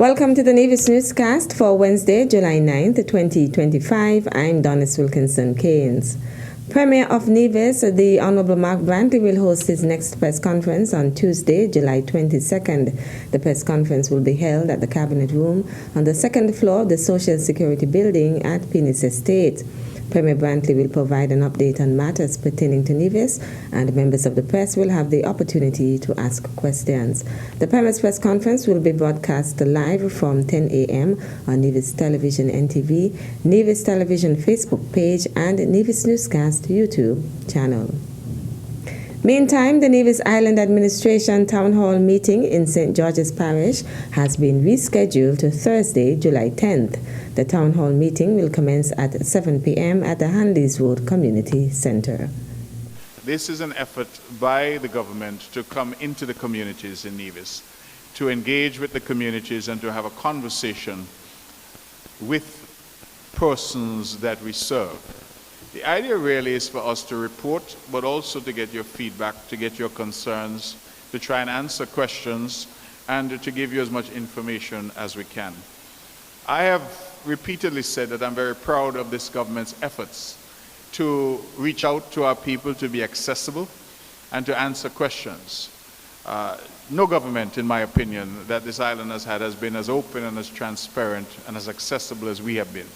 Welcome to the Nevis Newscast for Wednesday, July 9th, 2025. I'm Donis Wilkinson Keynes. Premier of Nevis, the Honorable Mark Brantley, will host his next press conference on Tuesday, July 22nd. The press conference will be held at the Cabinet Room on the second floor of the Social Security Building at Penis Estate. Premier Brantley will provide an update on matters pertaining to Nevis, and members of the press will have the opportunity to ask questions. The Premier's press conference will be broadcast live from 10 a.m. on Nevis Television NTV, Nevis Television Facebook page, and Nevis Newscast YouTube channel. Meantime, the Nevis Island Administration Town Hall meeting in St. George's Parish has been rescheduled to Thursday, July 10th. The Town Hall meeting will commence at 7 p.m. at the Handleys Road Community Center. This is an effort by the government to come into the communities in Nevis, to engage with the communities and to have a conversation with persons that we serve. The idea really is for us to report, but also to get your feedback, to get your concerns, to try and answer questions, and to give you as much information as we can. I have repeatedly said that I'm very proud of this government's efforts to reach out to our people, to be accessible, and to answer questions. No government, in my opinion, that this island has had has been as open and as transparent and as accessible as we have been.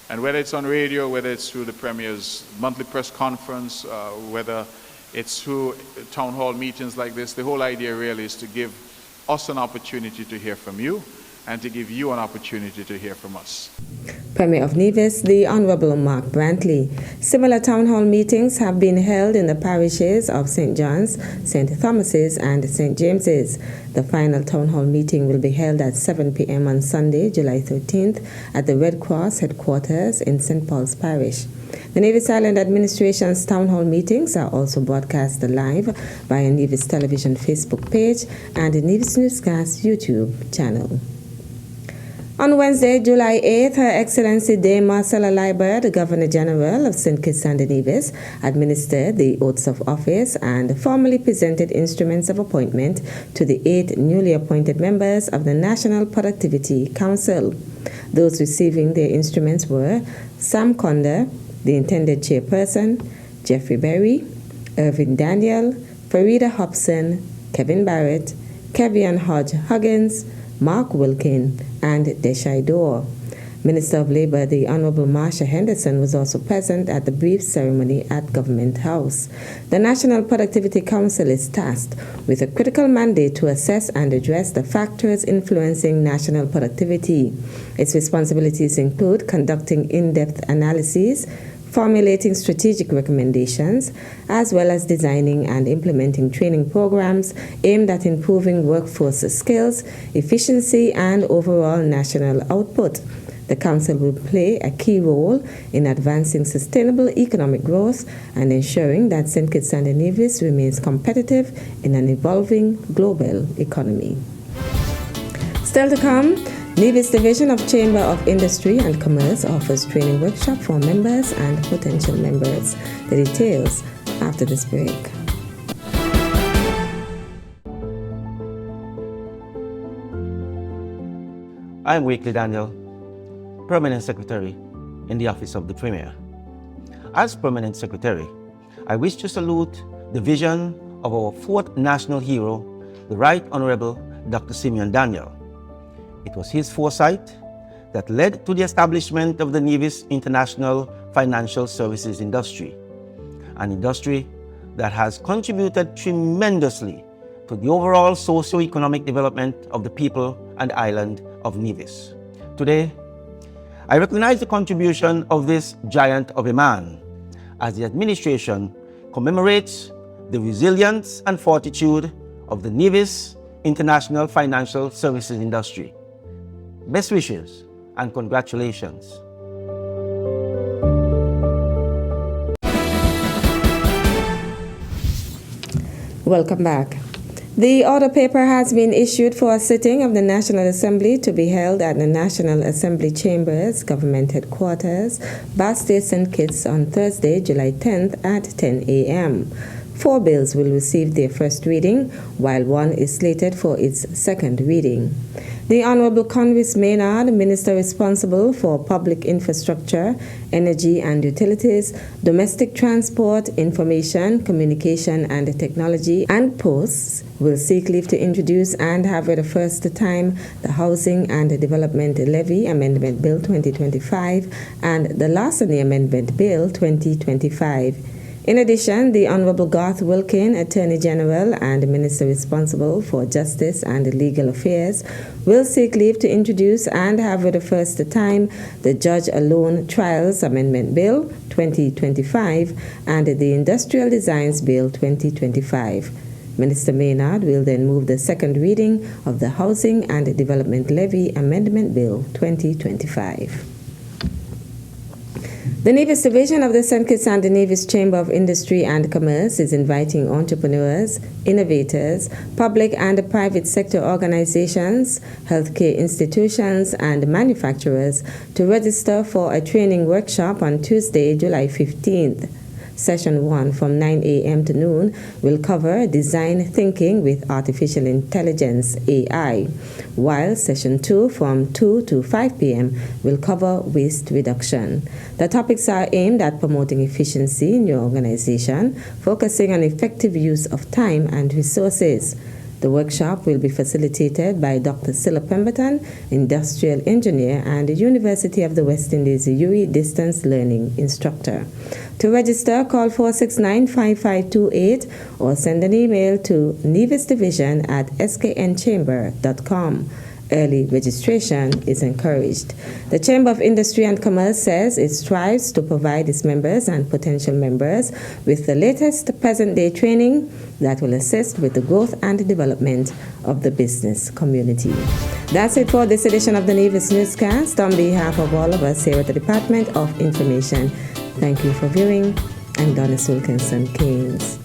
And whether it's on radio, whether it's through the Premier's monthly press conference, whether it's through town hall meetings like this, the whole idea really is to give us an opportunity to hear from you and to give you an opportunity to hear from us. Premier of Nevis, the Honorable Mark Brantley. Similar town hall meetings have been held in the parishes of St. John's, St. Thomas's, and St. James's. The final town hall meeting will be held at 7 p.m. on Sunday, July 13th, at the Red Cross headquarters in St. Paul's Parish. The Nevis Island Administration's town hall meetings are also broadcast live via Nevis Television Facebook page and the Nevis Newscast YouTube channel. On Wednesday, July 8th, Her Excellency Dame Marcella Liebert, the Governor General of St. Kitts and Nevis, administered the oaths of office and formally presented instruments of appointment to the 8 newly appointed members of the National Productivity Council. Those receiving their instruments were Sam Conder, the intended chairperson, Jeffrey Berry, Irvin Daniel, Farida Hobson, Kevin Barrett, Kevian Hodge Huggins, Mark Wilkin, and Deshae Dorr. Minister of Labour, the Honourable Marsha Henderson, was also present at the brief ceremony at Government House. The National Productivity Council is tasked with a critical mandate to assess and address the factors influencing national productivity. Its responsibilities include conducting in-depth analyses, formulating strategic recommendations, as well as designing and implementing training programs aimed at improving workforce skills, efficiency, and overall national output. The Council will play a key role in advancing sustainable economic growth and ensuring that St. Kitts and Nevis remains competitive in an evolving global economy. Still to come, Nevis Division of Chamber of Industry and Commerce offers training workshop for members and potential members. The details after this break. I'm Wakely Daniel, Permanent Secretary in the Office of the Premier. As Permanent Secretary, I wish to salute the vision of our 4th national hero, the Right Honorable Dr. Simeon Daniel. It was his foresight that led to the establishment of the Nevis International Financial Services Industry, an industry that has contributed tremendously to the overall socio-economic development of the people and island of Nevis. Today, I recognize the contribution of this giant of a man as the administration commemorates the resilience and fortitude of the Nevis International Financial Services Industry. Best wishes and congratulations. Welcome back. The order paper has been issued for a sitting of the National Assembly to be held at the National Assembly Chambers, Government Headquarters, Bastille, St. Kitts on Thursday, July 10th at 10 a.m. 4 bills will receive their first reading, while one is slated for its second reading. The Honorable Convis Maynard, Minister responsible for public infrastructure, energy and utilities, domestic transport, information, communication and technology, and posts, will seek leave to introduce and have read the first time the Housing and Development Levy Amendment Bill 2025 and the Larceny Amendment Bill 2025. In addition, the Honorable Garth Wilkin, Attorney General and Minister responsible for Justice and Legal Affairs, will seek leave to introduce and have read the first time the Judge Alone Trials Amendment Bill 2025 and the Industrial Designs Bill 2025. Minister Maynard will then move the second reading of the Housing and Development Levy Amendment Bill 2025. The Nevis Division of the St. Kitts and Nevis Chamber of Industry and Commerce is inviting entrepreneurs, innovators, public and private sector organizations, healthcare institutions, and manufacturers to register for a training workshop on Tuesday, July 15th. Session 1 from 9 a.m. to noon will cover design thinking with artificial intelligence (AI), while Session 2 from 2 to 5 p.m. will cover waste reduction. The topics are aimed at promoting efficiency in your organization, focusing on effective use of time and resources. The workshop will be facilitated by Dr. Silla Pemberton, Industrial Engineer and University of the West Indies UWI Distance Learning Instructor. To register, call 469-5528 or send an email to nevisdivision@sknchamber.com. Early registration is encouraged. The Chamber of Industry and Commerce says it strives to provide its members and potential members with the latest present-day training that will assist with the growth and development of the business community. That's it for this edition of the Nevis Newscast. On behalf of all of us here at the Department of Information, thank you for viewing. I'm Donna Wilkinson Keynes.